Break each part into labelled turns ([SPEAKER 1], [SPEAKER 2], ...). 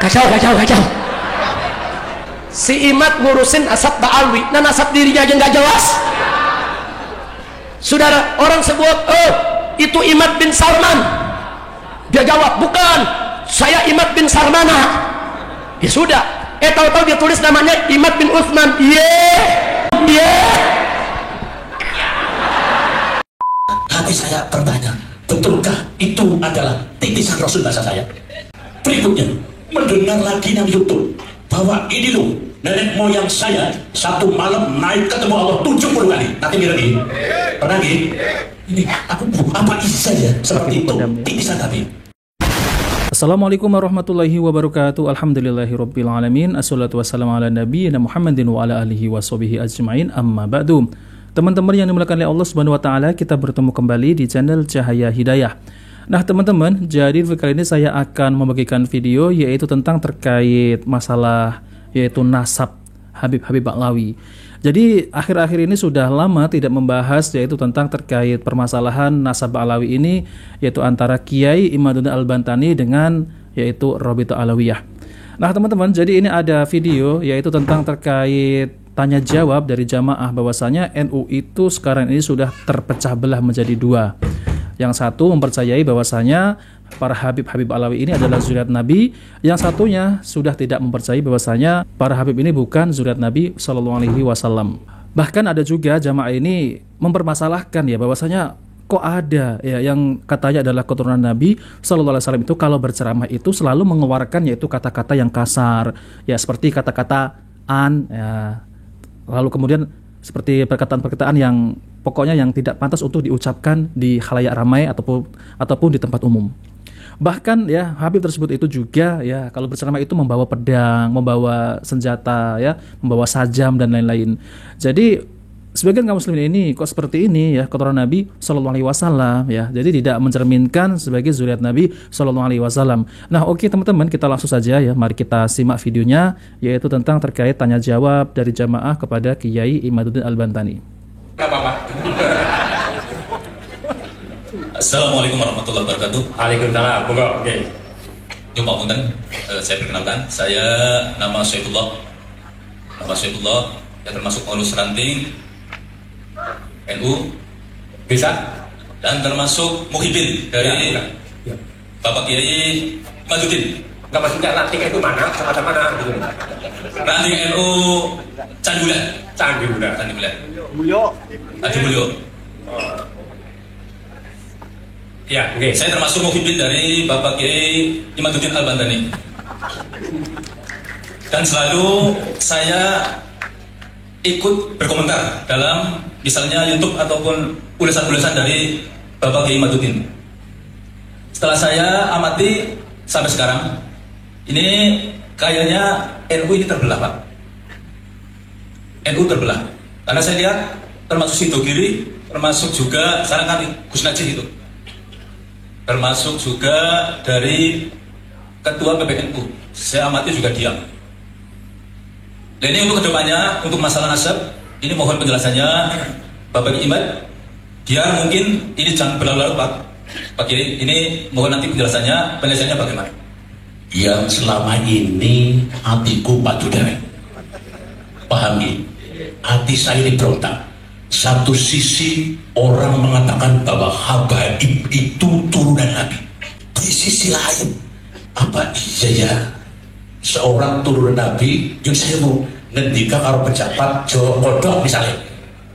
[SPEAKER 1] Kacau. Si Imad ngurusin nasab Ba'alwi, nah nasab dirinya aja nggak jelas. Saudara, orang sebut, oh itu Imad bin Salman. Dia jawab, bukan, saya Imad bin Salmana. Ya sudah, tahu-tahu dia tulis namanya Imad bin Utsman.
[SPEAKER 2] Hati saya bertanya, betulkah itu adalah titisan Rasul bahasa saya? Berikutnya, mendengar lagi di YouTube bahwa ini loh nenek moyang saya satu malam naik ketemu Allah 70 kali. Nanti lagi pernah lagi ini aku apa isi saja seperti itu titisan Nabi.
[SPEAKER 3] Assalamualaikum warahmatullahi wabarakatuh. Alhamdulillahirabbil alamin. Assalatu wassalamu ala nabiyina Muhammadin wa ala alihi washabihi ajmain. Amma ba'du. Teman-teman yang dimuliakan oleh Allah Subhanahu wa taala, kita bertemu kembali di channel Cahaya Hidayah. Nah, teman-teman, jadi kali ini saya akan membagikan video yaitu tentang terkait masalah yaitu nasab Habib Ba'lawi. Jadi akhir-akhir ini sudah lama tidak membahas yaitu tentang terkait permasalahan nasab Ba'lawi ini, yaitu antara Kiai Imaduddin Al-Bantani dengan yaitu Rabithah Alawiyah. Nah, teman-teman, jadi ini ada video yaitu tentang terkait tanya jawab dari jamaah bahwasanya NU itu sekarang ini sudah terpecah belah menjadi dua. Yang satu mempercayai bahwasanya para Habib Ba'lawi ini adalah zuriat Nabi, yang satunya sudah tidak mempercayai bahwasanya para Habib ini bukan zuriat Nabi Shallallahu Alaihi Wasallam. Bahkan ada juga jamaah ini mempermasalahkan ya bahwasanya kok ada ya yang katanya adalah keturunan Nabi Shallallahu Alaihi Wasallam itu kalau berceramah itu selalu mengeluarkan yaitu kata-kata yang kasar ya, seperti kata-kata an ya, lalu kemudian seperti perkataan-perkataan yang pokoknya yang tidak pantas untuk diucapkan di khalayak ramai ataupun di tempat umum. Bahkan ya Habib tersebut itu juga ya kalau berceramah itu membawa pedang, membawa senjata ya, membawa sajam dan lain-lain. Jadi sebagian kaum muslimin ini kok seperti ini ya, keturunan Nabi Shallallahu Alaihi Wasallam ya. Jadi tidak mencerminkan sebagai zuriat Nabi Shallallahu Alaihi Wasallam. Nah, oke teman-teman, kita langsung saja ya, mari kita simak videonya yaitu tentang terkait tanya jawab dari jamaah kepada Kiai Imaduddin Al-Bantani.
[SPEAKER 2] Assalamualaikum warahmatullahi wabarakatuh.
[SPEAKER 1] Waalaikumsalam. Oke.
[SPEAKER 2] Jumpa punten, saya perkenalkan, saya nama Syaifullah yang termasuk pengurus ranting NU
[SPEAKER 1] Bisa?
[SPEAKER 2] dan termasuk muhibin dari Bapak Kiai Imaduddin.
[SPEAKER 1] Enggak, maksudnya ranting itu mana? Kata mana gitu.
[SPEAKER 2] Ranting NU Candi Bulan. Adi Mulyo.
[SPEAKER 1] Ya, oke.
[SPEAKER 2] Saya termasuk muhibin dari Bapak Kiai Imaduddin Al-Bantani. Dan selalu saya ikut berkomentar dalam misalnya YouTube ataupun ulasan-ulasan dari Bapak Kiai Imaduddin. Setelah saya amati sampai sekarang, ini kayaknya NU ini terbelah, Pak. NU terbelah. Karena saya lihat termasuk Sido Kiri, termasuk juga sekarang kan Gus Najih itu, termasuk juga dari Ketua PBNU, saya amati juga diam. Dan ini untuk kedepannya, untuk masalah nasab, ini mohon penjelasannya Bapak Imad. Biar mungkin ini jangan berlarut-larut Pak Kiai, ini mohon nanti penjelasannya bagaimana?
[SPEAKER 4] Yang selama ini hatiku padu dewek. Pahami, hati saya ini berontak. Satu sisi orang mengatakan bahwa Habaib itu turunan Nabi. Di sisi lain, apa iya ya seorang turunan Nabi yang saya mau ngendika karo pejabat Jawa Kodok misalnya,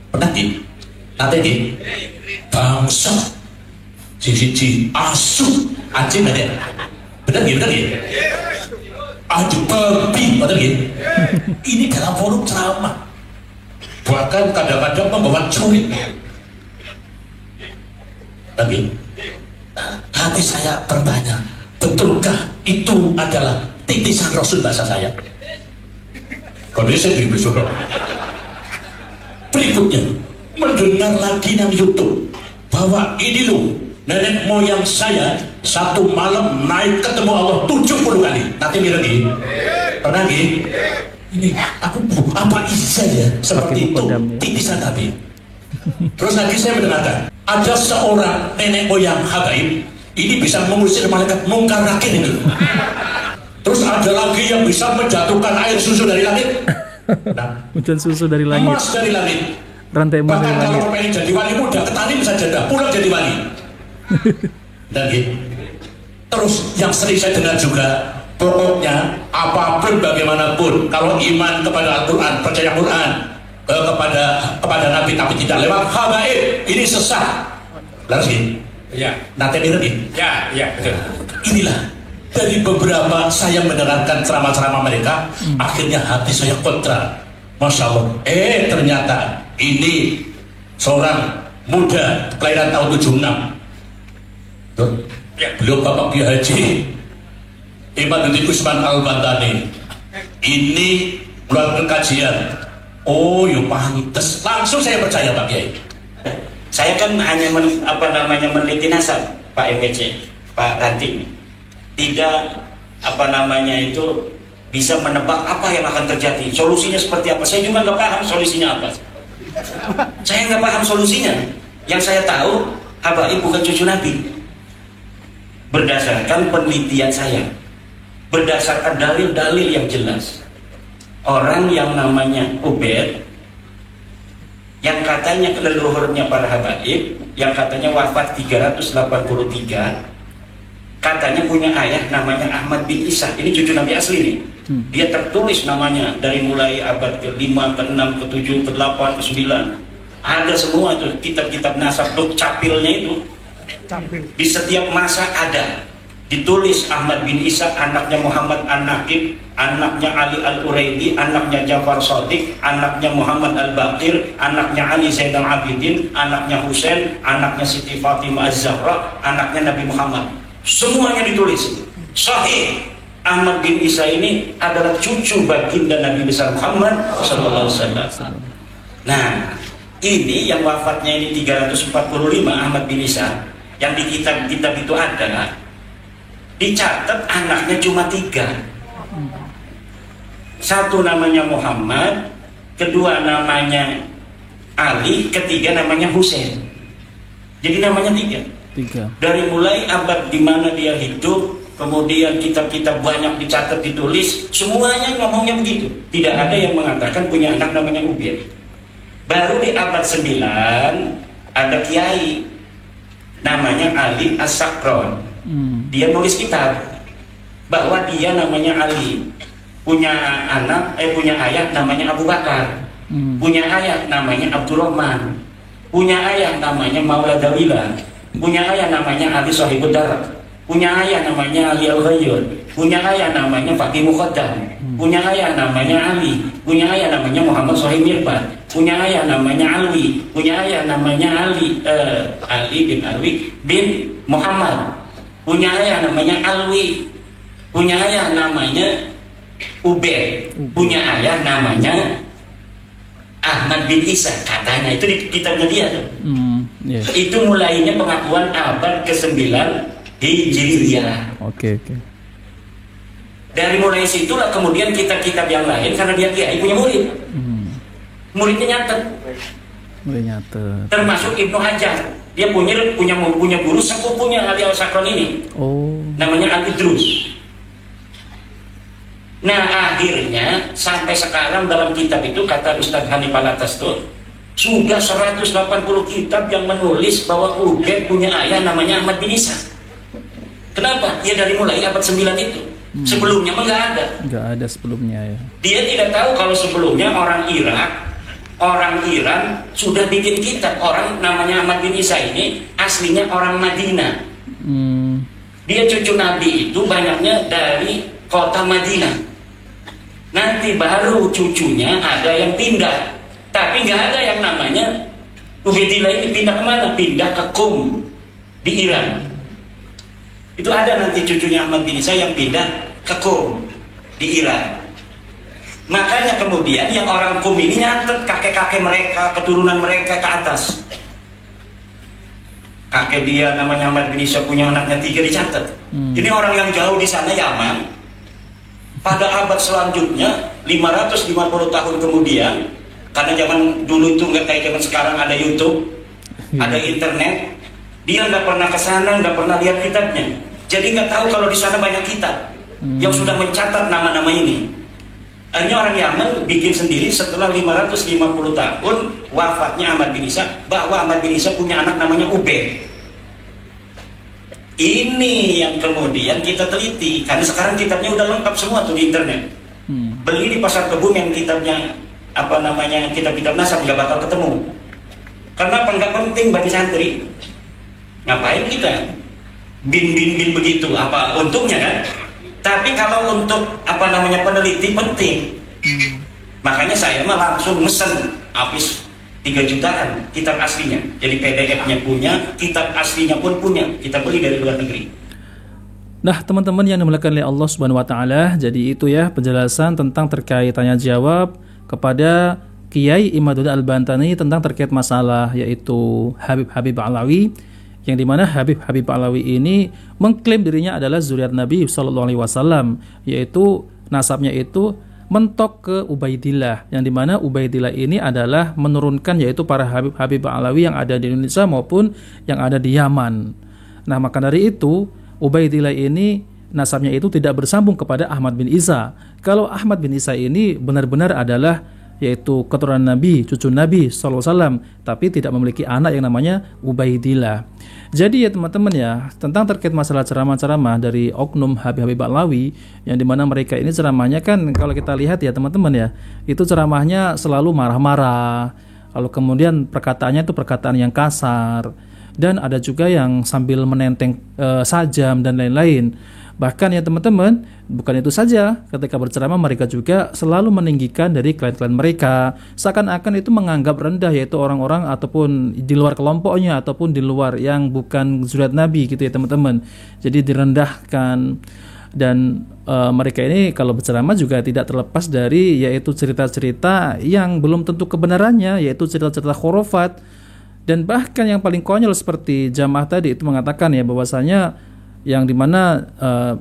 [SPEAKER 4] pernah di nanti di bangsa sisi asu aja benar gitu aduh babi benar gitu. Ini dalam forum ceramah, bahkan kadang-kadang membawa celurit. Tapi hati saya bertanya, betulkah itu adalah titisan Rasul bahasa saya? Kondisi saya besok. Berikutnya, mendengar lagi di YouTube bahwa ini loh nenek moyang saya satu malam naik ketemu Allah 70 kali. Nanti lagi pernah lagi ini aku apa isi saja seperti itu titisan Nabi. Terus lagi saya mendengarkan ada seorang nenek moyang Habaib ini bisa mengusir malaikat mungkar nakir itu. Terus ada lagi yang bisa menjatuhkan air susu dari langit. Nah,
[SPEAKER 3] Hujan susu dari langit.
[SPEAKER 4] emas dari langit.
[SPEAKER 3] Rantai emas
[SPEAKER 4] Bahkan
[SPEAKER 3] dari langit.
[SPEAKER 4] kalau pengen jadi wali muda, ketalim saja dah, pulang jadi wali. Dan gitu. Terus yang sering saya dengar juga, pokoknya apapun bagaimanapun, kalau iman kepada Al-Quran, percaya Quran, kepada Nabi tapi tidak lewat habaib, ini sesat. Lalu gini,
[SPEAKER 2] Ya,
[SPEAKER 4] nanti ngerti.
[SPEAKER 2] ya, ya, betul.
[SPEAKER 4] Inilah dari beberapa saya mendengarkan ceramah-ceramah mereka, akhirnya hati saya kontra. Masya Allah, ternyata ini seorang muda kelahiran tahun 76. Tuh, beliau Bapak Kiai Haji Imaduddin Usman Al-Bantani. Ini melakukan kajian. Oh, ya pantes. Langsung saya percaya Pak Kiai.
[SPEAKER 5] Saya kan hanya meneliti nasab Pak MPC, Pak Ranting. Tidak bisa menebak apa yang akan terjadi, solusinya seperti apa. Saya juga nggak paham solusinya apa. Saya nggak paham solusinya. Yang saya tahu, Habaib bukan cucu Nabi. Berdasarkan penelitian saya, berdasarkan dalil-dalil yang jelas, orang yang namanya Ubaid, yang katanya leluhurnya para habaib, yang katanya wafat 383, katanya punya ayah namanya Ahmad bin Isa. Ini cucu Nabi asli nih. Dia tertulis namanya dari mulai abad ke-5, ke-6, ke-7, ke-8, ke-9. Ada semua itu kitab-kitab nasab, capilnya itu. Di setiap masa ada. Ditulis Ahmad bin Isa, anaknya Muhammad An-Naqib, anaknya Ali Al-Uraidi, anaknya Ja'far Shadiq, anaknya Muhammad Al-Baqir, anaknya Ali Zainal Abidin, anaknya Husain, anaknya Siti Fatimah Az-Zahra, anaknya Nabi Muhammad. Semuanya ditulis. Sahih. Ahmad bin Isa ini adalah cucu baginda Nabi besar Muhammad sallallahu alaihi wasallam. Nah, ini yang wafatnya ini 345 Ahmad bin Isa, yang di kitab-kitab itu ada. Dicatat anaknya cuma 3. Satu namanya Muhammad, kedua namanya Ali, ketiga namanya Husain. Jadi namanya 3. Dari mulai abad di mana dia hidup, kemudian kitab-kitab banyak dicatat, ditulis, semuanya ngomongnya begitu. Tidak ada yang mengatakan punya anak namanya Ubaid. Baru di abad 9 ada kiai namanya Ali As-Sakron. Dia nulis kitab bahwa dia namanya Ali, punya ayah namanya Abu Bakar, punya ayah namanya Abdurrahman, punya ayah namanya Maula Dawila, punya ayah namanya Ali Sahibud Darat, punya ayah namanya Ali Al-Ghayyur, punya ayah namanya Fakih Muqaddam, punya ayah namanya Ali, punya ayah namanya Muhammad Sahib Mirban, punya ayah namanya Alwi, punya ayah namanya Ali bin Muhammad, punya ayah namanya Alwi, punya ayah namanya Ubaid, punya ayah namanya Ahmad bin Isa, katanya itu di kitabnya dia tuh. Itu mulainya pengakuan abad ke-9 Hijriyah.
[SPEAKER 3] Oke.
[SPEAKER 5] Dari mulai situlah kemudian kitab-kitab yang lain, karena dia kiai punya murid. Muridnya nyatet. Termasuk Ibnu Hajar. Dia punya guru sepupunya Ali Al-Sakron ini. Namanya Al-Idrus. Nah, akhirnya sampai sekarang dalam kitab itu, kata Ustaz Hanif Alatas tuh, sudah 180 kitab yang menulis bahwa Ubaid punya ayah namanya Ahmad bin Isa. Kenapa? Ya dari mulai abad 9 itu. Sebelumnya mah nggak ada.
[SPEAKER 3] Nggak ada sebelumnya ya.
[SPEAKER 5] Dia tidak tahu kalau sebelumnya orang Irak, orang Iran sudah bikin kitab. Orang namanya Ahmad bin Isa ini aslinya orang Madinah. Dia cucu Nabi itu banyaknya dari kota Madinah. Nanti baru cucunya ada yang pindah. Tapi nggak ada yang namanya Ubaidillah ini pindah kemana? Pindah ke Qum di Iran. Itu ada nanti cucunya Ahmad bin Isa yang pindah ke Qum di Iran. Makanya kemudian yang orang Qum ini nyatet kakek-kakek mereka, keturunan mereka ke atas. Kakek dia namanya Ahmad bin Isa punya anaknya 3 dicatat. Ini orang yang jauh di sana Yaman. Pada abad selanjutnya 550 tahun kemudian, karena zaman dulu itu nggak kayak zaman sekarang ada YouTube, ada internet, dia nggak pernah ke sana, nggak pernah lihat kitabnya, jadi nggak tahu kalau di sana banyak kitab. yang sudah mencatat nama-nama ini. Akhirnya orang Yaman bikin sendiri setelah 550 tahun wafatnya Ahmad bin Isa, bahwa Ahmad bin Isa punya anak namanya Ubaid. Ini yang kemudian kita teliti, karena sekarang kitabnya udah lengkap semua tuh di internet. Beli di pasar kebun yang kitabnya kitab-kitab nasab nggak bakal ketemu. Karena apa? Nggak penting bagi santri. Ngapain kita bin begitu? Apa untungnya kan? Tapi kalau untuk peneliti penting. Makanya saya mah langsung mesen habis 3 jutaan kitab aslinya. Jadi PDF-nya punya, kitab aslinya pun punya. Kita beli dari luar negeri.
[SPEAKER 3] Nah, teman-teman yang dimuliakan oleh Allah Subhanahu wa taala, jadi itu ya penjelasan tentang terkait tanya jawab kepada Kiai Imaduddin Al-Bantani tentang terkait masalah yaitu Habib Alawi, yang dimana Habib Alawi ini mengklaim dirinya adalah zuriat Nabi Sallallahu Alaihi Wasallam, yaitu nasabnya itu mentok ke Ubaidillah, yang dimana Ubaidillah ini adalah menurunkan yaitu para Habib Alawi yang ada di Indonesia maupun yang ada di Yaman. Nah, maka dari itu Ubaidillah ini nasabnya itu tidak bersambung kepada Ahmad bin Isa. Kalau Ahmad bin Isa ini benar-benar adalah yaitu keturunan Nabi, cucu Nabi SAW, tapi tidak memiliki anak yang namanya Ubaidillah. Jadi ya teman-teman ya, tentang terkait masalah ceramah-ceramah dari oknum Habib Alawi, yang dimana mereka ini ceramahnya kan kalau kita lihat ya teman-teman ya, itu ceramahnya selalu marah-marah, lalu kemudian perkataannya itu perkataan yang kasar, dan ada juga yang sambil menenteng sajam dan lain-lain. Bahkan ya teman-teman, bukan itu saja, ketika berceramah mereka juga selalu meninggikan dari klien-klien mereka, seakan-akan itu menganggap rendah yaitu orang-orang ataupun di luar kelompoknya ataupun di luar yang bukan zuriat Nabi gitu ya teman-teman. Jadi direndahkan. Dan mereka ini kalau berceramah juga tidak terlepas dari yaitu cerita-cerita yang belum tentu kebenarannya, yaitu cerita-cerita khurafat. Dan bahkan yang paling konyol seperti jamaah tadi itu mengatakan ya bahwasanya yang dimana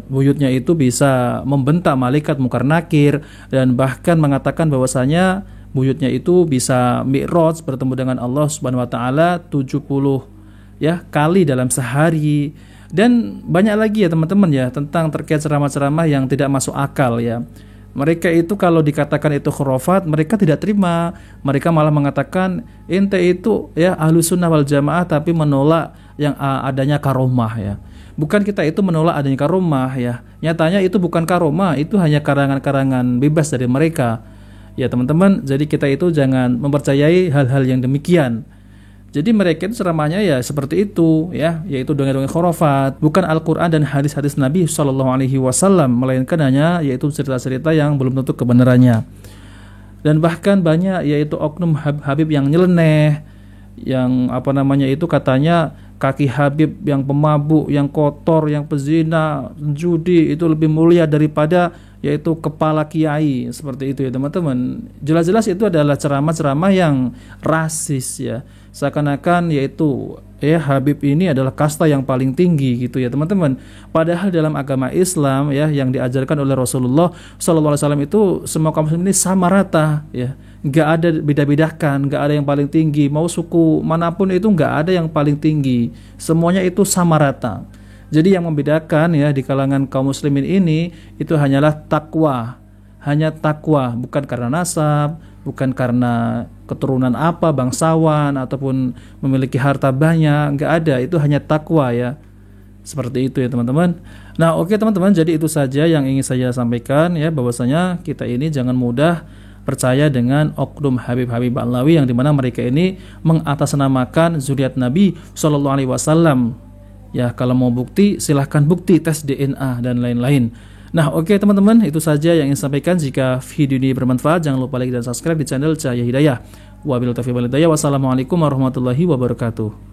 [SPEAKER 3] buyutnya itu bisa membentak malaikat mungkar nakir, dan bahkan mengatakan bahwasanya buyutnya itu bisa mi'raj bertemu dengan Allah Subhanahu wa taala 70 ya kali dalam sehari, dan banyak lagi ya teman-teman ya tentang terkait ceramah-ceramah yang tidak masuk akal ya. Mereka itu kalau dikatakan itu khurafat, mereka tidak terima. Mereka malah mengatakan ente itu ya Ahlus Sunnah wal Jamaah tapi menolak yang adanya karomah ya. Bukan kita itu menolak adanya karomah ya. Nyatanya itu bukan karomah, itu hanya karangan-karangan bebas dari mereka. Ya teman-teman, jadi kita itu jangan mempercayai hal-hal yang demikian. Jadi mereka itu ceramahnya ya seperti itu ya, yaitu dongeng-dongeng khurafat, bukan Al-Qur'an dan hadis-hadis Nabi Shallallahu alaihi wasallam, melainkan hanya yaitu cerita-cerita yang belum tentu kebenarannya. Dan bahkan banyak yaitu oknum Habib yang nyeleneh, yang itu katanya kaki Habib yang pemabuk, yang kotor, yang pezina, judi itu lebih mulia daripada yaitu kepala kiai, seperti itu ya teman-teman. Jelas-jelas itu adalah ceramah-ceramah yang rasis ya, seakan-akan yaitu Habib ini adalah kasta yang paling tinggi gitu ya teman-teman. Padahal dalam agama Islam ya yang diajarkan oleh Rasulullah SAW itu semua kaum muslim ini sama rata ya, nggak ada beda-bedakan, nggak ada yang paling tinggi, mau suku manapun itu nggak ada yang paling tinggi, semuanya itu sama rata. Jadi yang membedakan ya di kalangan kaum muslimin ini itu hanyalah takwa, hanya takwa, bukan karena nasab, bukan karena keturunan apa, bangsawan ataupun memiliki harta banyak, nggak ada, itu hanya takwa ya. Seperti itu ya teman-teman. Nah oke teman-teman, jadi itu saja yang ingin saya sampaikan ya, bahwasanya kita ini jangan mudah percaya dengan oknum Habib Alawi yang dimana mereka ini mengatasnamakan zuriat Nabi Shallallahu Alaihi Wasallam. Ya kalau mau bukti silahkan bukti, tes DNA dan lain-lain. Nah oke teman-teman, itu saja yang ingin saya sampaikan. Jika video ini bermanfaat jangan lupa like dan subscribe di channel Cahaya Hidayah. Wabillahi taufiq wal hidayah. Wassalamualaikum warahmatullahi wabarakatuh.